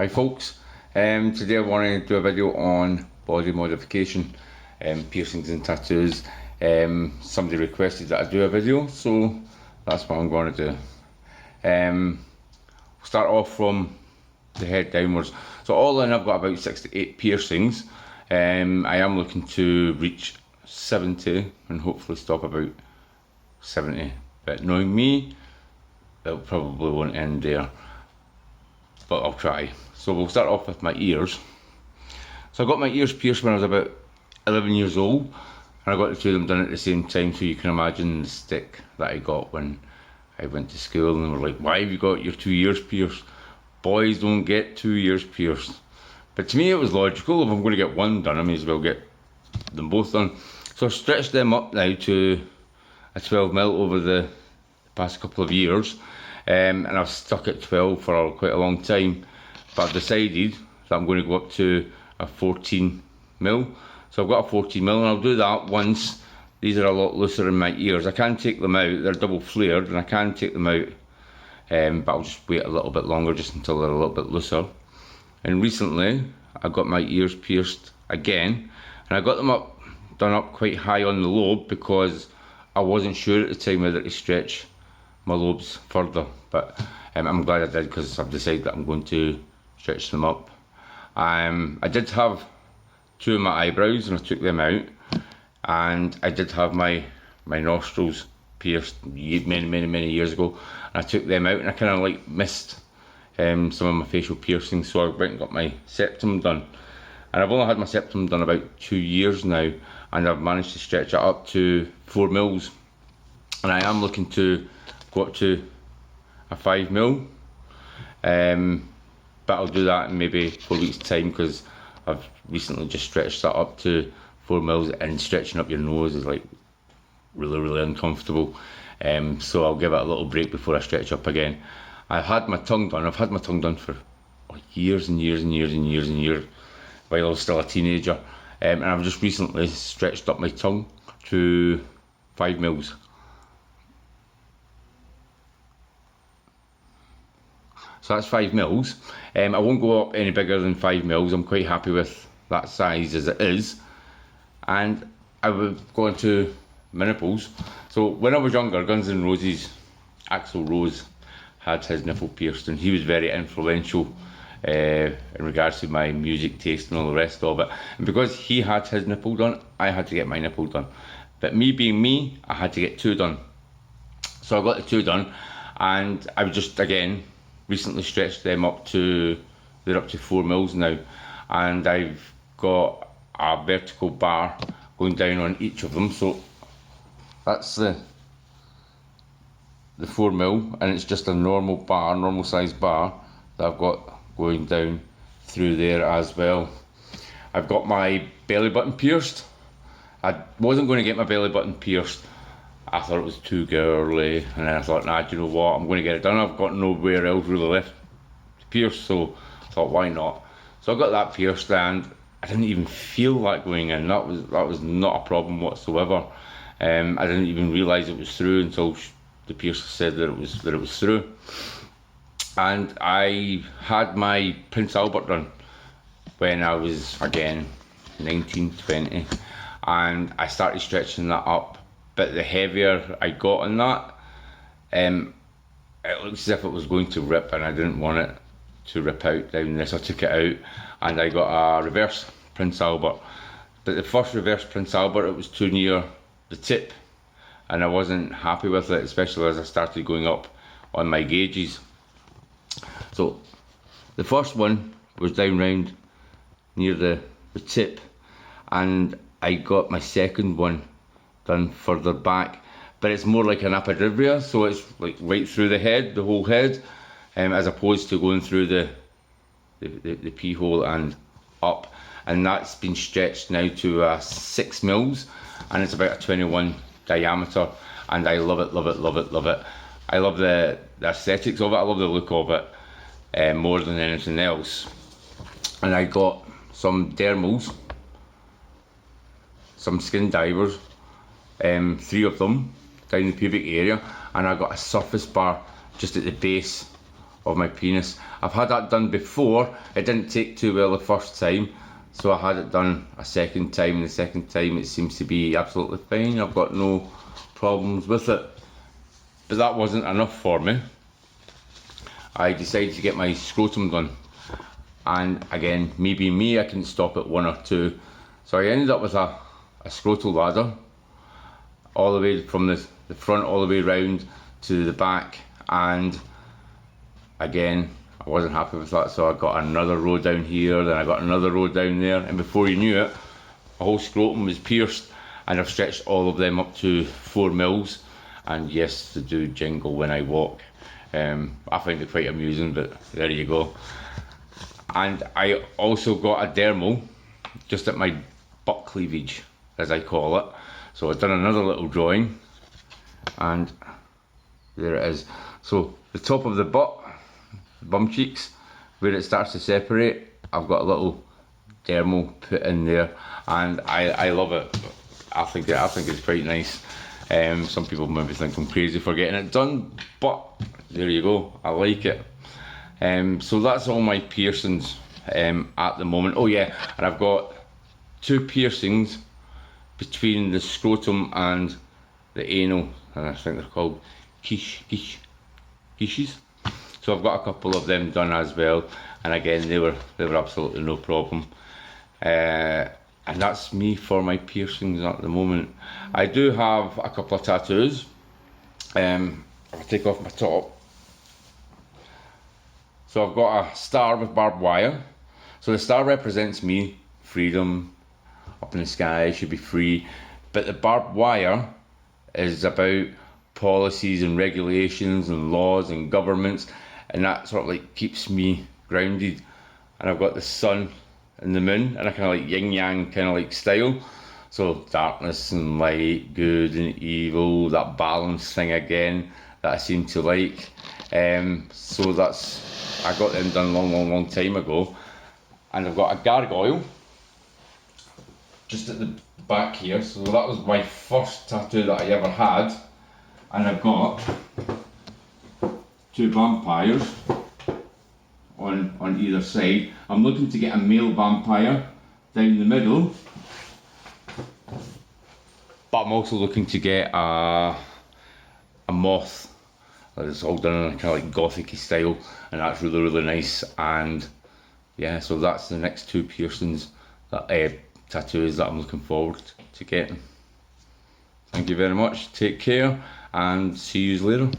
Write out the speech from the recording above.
Hi folks, today I want to do a video on body modification, piercings and tattoos. Somebody requested that I do a video, so that's what I'm going to do. Start off from the head downwards. So all in I've got about 6 to 8 piercings. I am looking to reach 70 and hopefully stop about 70, but knowing me, it probably won't end there, but I'll try. So we'll start off with my ears. So I got my ears pierced when I was about 11 years old, and I got the two of them done at the same time, so you can imagine the stick that I got when I went to school, and they were like, why have you got your 2 ears pierced? Boys don't get 2 ears pierced. But to me it was logical, if I'm going to get one done, I may as well get them both done. So I've stretched them up now to a 12mm over the past couple of years, and I've stuck at 12 for quite a long time, but I've decided that I'm going to go up to a 14mm. So I've got a 14mm, and I'll do that once these are a lot looser in my ears. I can take them out, they're double flared, and I can take them out, but I'll just wait a little bit longer just until they're a little bit looser. And recently I got my ears pierced again, and I got them done up quite high on the lobe because I wasn't sure at the time whether to stretch my lobes further, but I'm glad I did, because I've decided that I'm going to stretch them up. I did have 2 of my eyebrows and I took them out, and I did have my nostrils pierced many years ago, and I took them out, and I kind of like missed some of my facial piercings, so I went and got my septum done. And I've only had my septum done about 2 years now, and I've managed to stretch it up to 4mm, and I am looking to go up to a 5mm, but I'll do that in maybe 4 weeks time, because I've recently just stretched that up to 4mm, and stretching up your nose is like really uncomfortable, so I'll give it a little break before I stretch up again. I've had my tongue done for years while I was still a teenager, and I've just recently stretched up my tongue to 5mm. So that's 5mm. I won't go up any bigger than 5mm. I'm quite happy with that size as it is. And I would go into my nipples. So when I was younger, Guns N' Roses, Axl Rose had his nipple pierced, and he was very influential in regards to my music taste and all the rest of it. And because he had his nipple done, I had to get my nipple done. But me being me, I had to get 2 done. So I got the 2 done, and I've just again recently stretched them up to, they're up to 4mm now, and I've got a vertical bar going down on each of them. So that's the 4mm, and it's just a normal size bar that I've got going down through there as well. I've got my belly button pierced. I wasn't going to get my belly button pierced. I thought it was too girly, and then I thought, nah, do you know what, I'm going to get it done. I've got nowhere else really left to pierce, so I thought, why not? So I got that pierced, and I didn't even feel that going in. That was not a problem whatsoever. I didn't even realise it was through until the piercer said that it was through. And I had my Prince Albert done when I was, again, 19, 20, and I started stretching that up. But the heavier I got on that, it looks as if it was going to rip, and I didn't want it to rip out down there, so I took it out, and I got a reverse Prince Albert. But the first reverse Prince Albert, it was too near the tip, and I wasn't happy with it, especially as I started going up on my gauges. So the first one was down round near the tip, and I got my second one done further back, but it's more like an epidural, so it's like right through the head, the whole head, as opposed to going through the pee hole and up. And that's been stretched now to 6mm, and it's about a 21 diameter, and I love it. I love the aesthetics of it, I love the look of it, more than anything else. And I got some dermals, some skin divers, 3 of them down the pubic area, and I got a surface bar just at the base of my penis. I've had that done before. It didn't take too well the first time, so I had it done a second time, and the second time it seems to be absolutely fine. I've got no problems with it. But that wasn't enough for me. I decided to get my scrotum done. And again, me being me, I couldn't stop at 1 or 2. So I ended up with a scrotal ladder, all the way from the front all the way round to the back. And again, I wasn't happy with that, so I got another row down here, then I got another row down there, and before you knew it, the whole scrotum was pierced, and I've stretched all of them up to 4 mils. And yes, to do jingle when I walk. I find it quite amusing, but there you go. And I also got a dermal just at my butt cleavage, as I call it. So I've done another little drawing, and there it is. So the top of the butt, bum cheeks, where it starts to separate, I've got a little dermal put in there, and I love it. I think it's quite nice. Some people maybe think I'm crazy for getting it done, but there you go, I like it. So that's all my piercings at the moment. Oh yeah, and I've got 2 piercings between the scrotum and the anal, and I think they're called quiches. So I've got a couple of them done as well, and again they were absolutely no problem. And that's me for my piercings at the moment. I do have a couple of tattoos. I'll take off my top. So I've got a star with barbed wire. So the star represents me, freedom, up in the sky, should be free. But the barbed wire is about policies and regulations and laws and governments, and that sort of like keeps me grounded. And I've got the sun and the moon, and I kind of like yin yang kind of like style. So darkness and light, good and evil, that balance thing again that I seem to like. So I got them done long time ago. And I've got a gargoyle just at the back here. So that was my first tattoo that I ever had. And I've got 2 vampires on either side. I'm looking to get a male vampire down the middle, but I'm also looking to get a moth that is all done in a kind of like gothic style, and that's really nice. And yeah, so that's the next 2 piercings, tattoos that I'm looking forward to getting. Thank you very much, take care, and see you later.